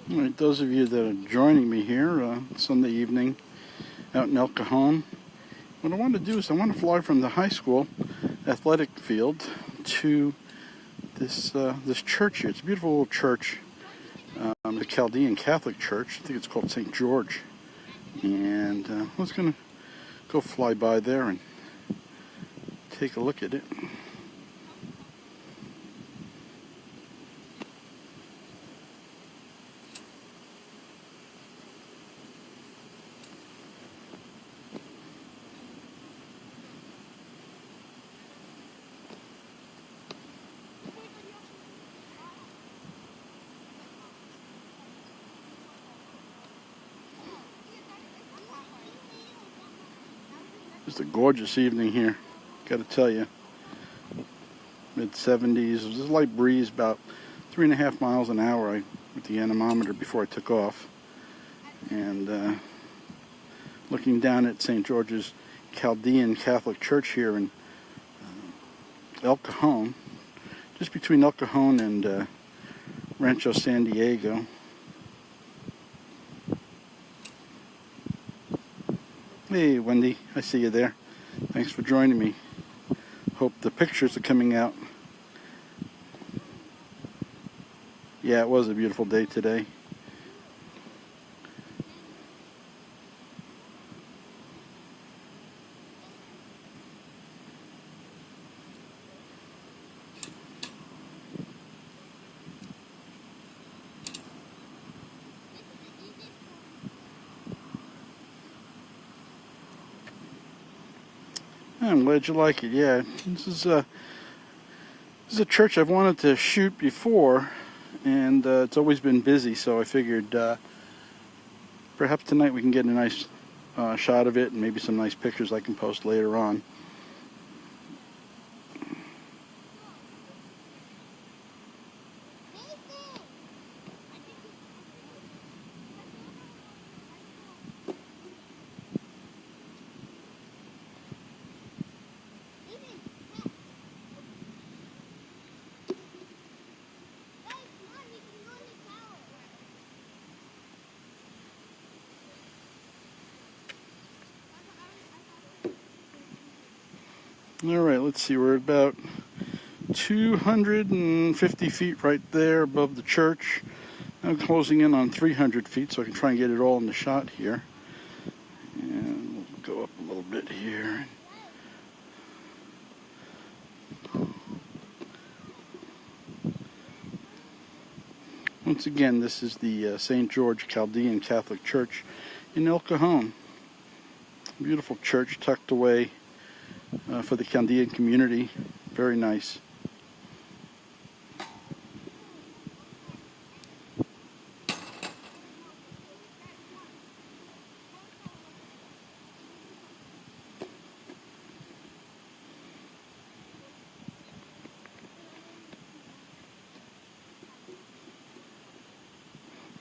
All right, those of you that are joining me here Sunday evening out in El Cajon, what I want to do is I want to fly from the high school athletic field to this church here. It's a beautiful little church, the Chaldean Catholic Church. I think it's called St. George. And I was going to go fly by there and take a look at it. It's a gorgeous evening here, got to tell you. Mid-70s. There's a light breeze, about 3.5 miles an hour with the anemometer before I took off. And looking down at St. George's Chaldean Catholic Church here in El Cajon, just between El Cajon and Rancho San Diego. Hey, Wendy, I see you there. Thanks for joining me. Hope the pictures are coming out. Yeah, it was a beautiful day today. I'm glad you like it. Yeah, this is a church I've wanted to shoot before, and it's always been busy. So I figured perhaps tonight we can get a nice shot of it, and maybe some nice pictures I can post later on. All right, let's see. We're about 250 feet right there above the church. I'm closing in on 300 feet, so I can try and get it all in the shot here. And we'll go up a little bit here. Once again, this is the St. George Chaldean Catholic Church in El Cajon. Beautiful church tucked away for the Chaldean community. Very nice.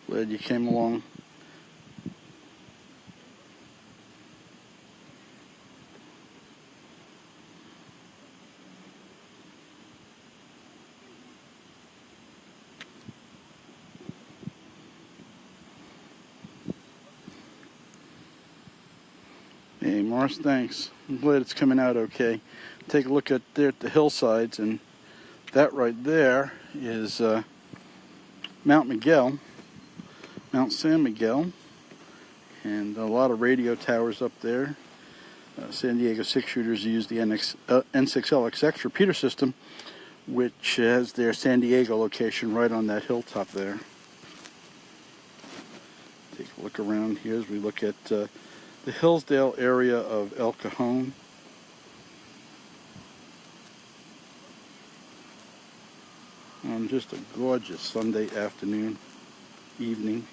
Glad you came along. Hey, Morris, thanks. I'm glad it's coming out okay. Take a look at there at the hillsides, and that right there is Mount Miguel, Mount San Miguel, and a lot of radio towers up there. San Diego six shooters use the N6SIX repeater system, which has their San Diego location right on that hilltop there. Take a look around here as we look at the Hillsdale area of El Cajon. On just a gorgeous Sunday afternoon, evening.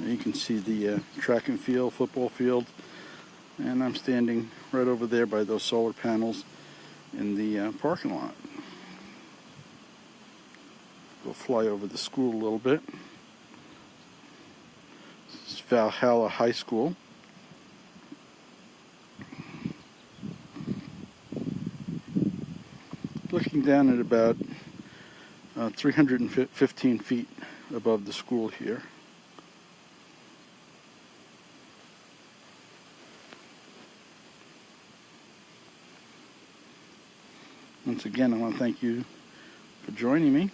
You can see the track and field, football field, and I'm standing right over there by those solar panels in the parking lot. We'll fly over the school a little bit. This is Valhalla High School. Looking down at about 315 feet above the school here. Once again, I want to thank you for joining me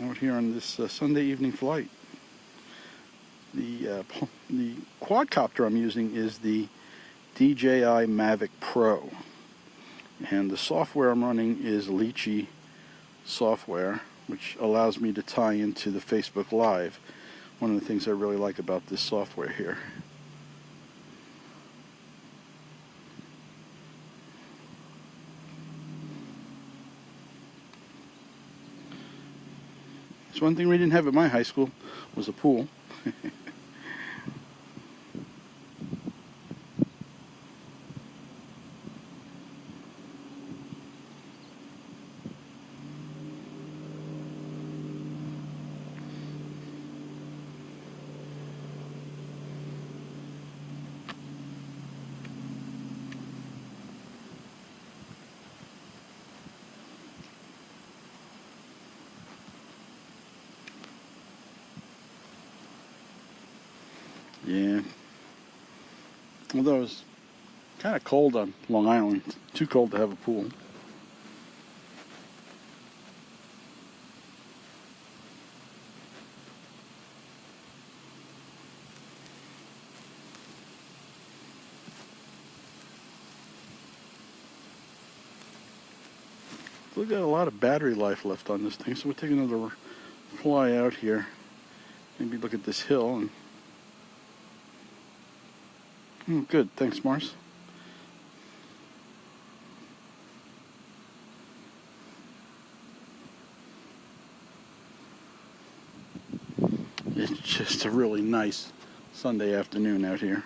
out here on this Sunday evening flight. The quadcopter I'm using is the DJI Mavic Pro, and the software I'm running is Lychee software, which allows me to tie into the Facebook Live. One of the things I really like about this software here. So one thing we didn't have at my high school was a pool. Yeah. Although it was kind of cold on Long Island. Too cold to have a pool. We've got a lot of battery life left on this thing, so we'll take another fly out here. Maybe look at this hill and... Oh, good. Thanks, Mars. It's just a really nice Sunday afternoon out here.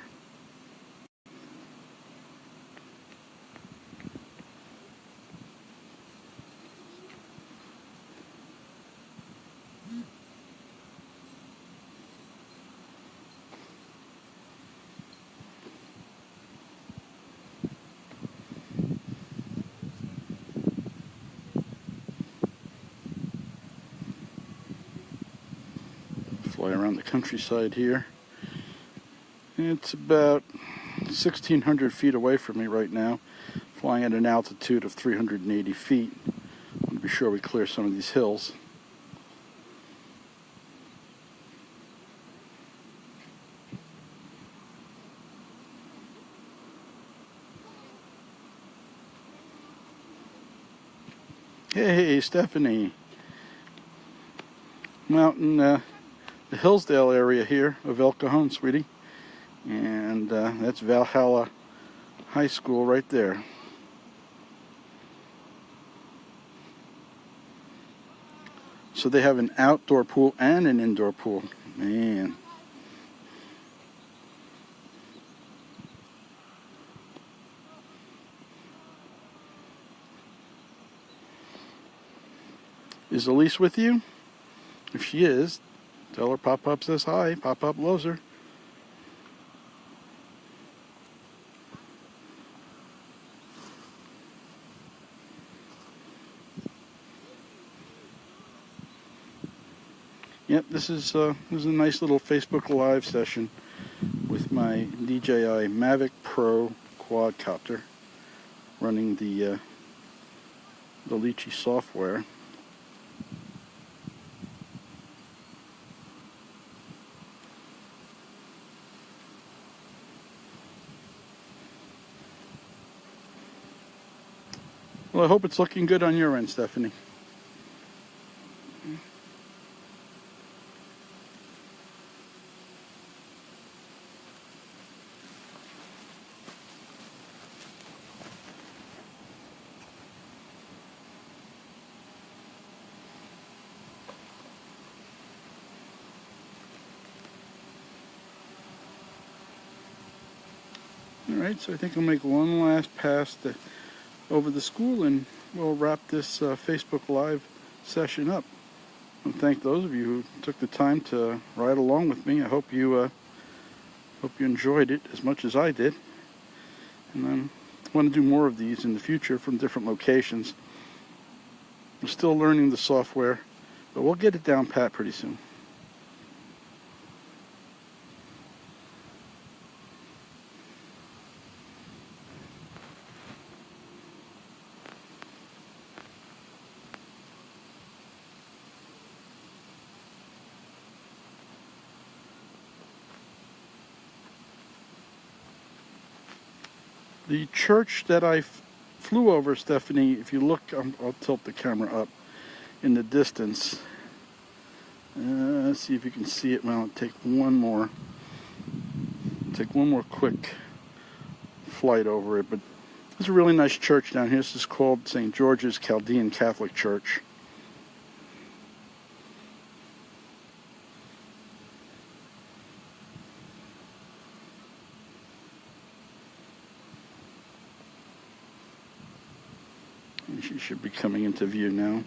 Fly around the countryside here. It's about 1,600 feet away from me right now, flying at an altitude of 380 feet. I want to be sure we clear some of these hills. Hey, Stephanie. Mountain, the Hillsdale area here of El Cajon, sweetie. And that's Valhalla High School right there. So they have an outdoor pool and an indoor pool. Man. Is Elise with you? If she is, tell her Pop-Pop says hi. Pop-Pop loves her. Yep, this is a nice little Facebook Live session with my DJI Mavic Pro quadcopter running the Lychee software. Well, I hope it's looking good on your end, Stephanie. Alright, so I think I'll make one last pass over the school and we'll wrap this Facebook Live session up. And thank those of you who took the time to ride along with me. I hope you enjoyed it as much as I did. And I want to do more of these in the future from different locations. I'm still learning the software, but we'll get it down pat pretty soon. The church that I flew over, Stephanie, if you look, I'll tilt the camera up in the distance. Let's see if you can see it. Well, take one more quick flight over it. But there's a really nice church down here. This is called St. George's Chaldean Catholic Church. She should be coming into view now.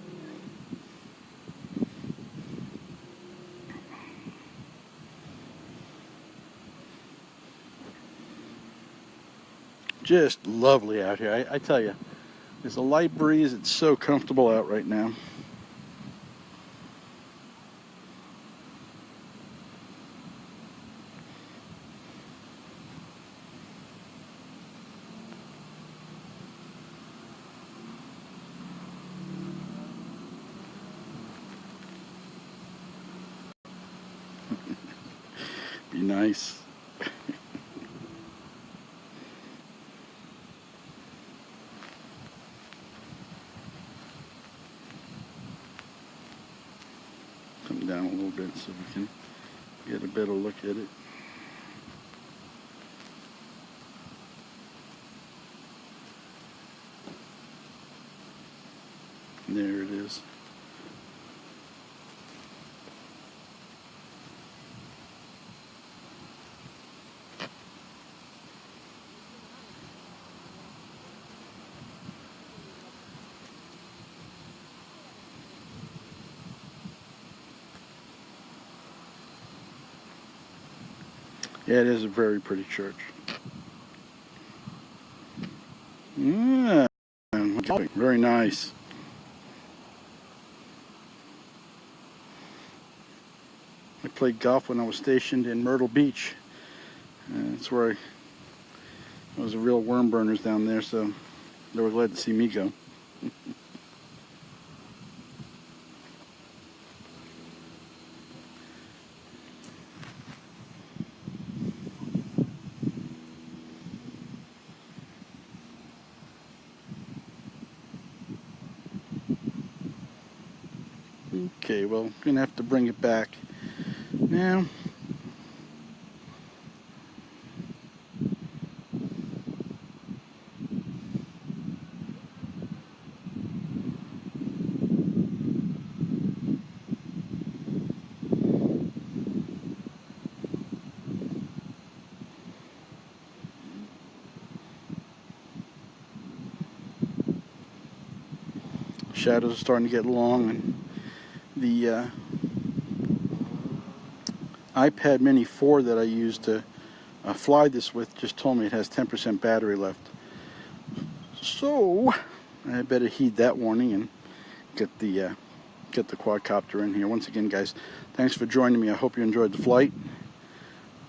Just lovely out here. I tell you, there's a light breeze. It's so comfortable out right now. Be nice. Come down a little bit so we can get a better look at it. There it is. Yeah, it is a very pretty church. Yeah, very nice. I played golf when I was stationed in Myrtle Beach. That's where I was a real worm burners down there, so they were glad to see me go. Okay, well, I'm going to have to bring it back now. Shadows are starting to get long, and the iPad Mini 4 that I used to fly this with just told me it has 10% battery left. So I better heed that warning and get the quadcopter in here. Once again, guys, thanks for joining me. I hope you enjoyed the flight.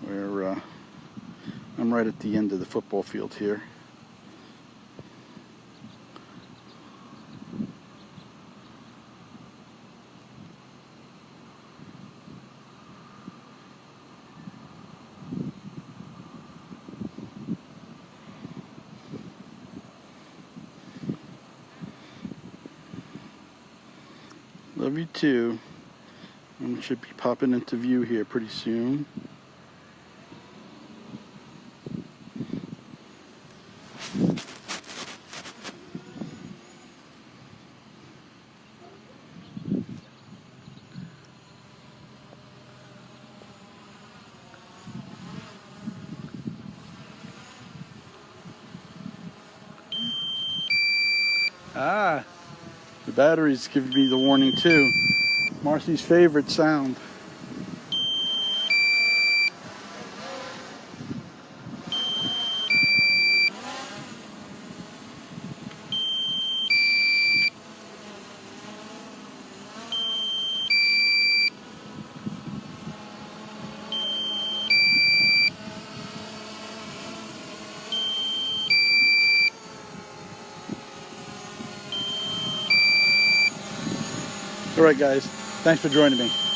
I'm right at the end of the football field here. Love you too. I should be popping into view here pretty soon. Ah, the battery's giving me the warning too. Marcy's favorite sound. All right, guys, thanks for joining me.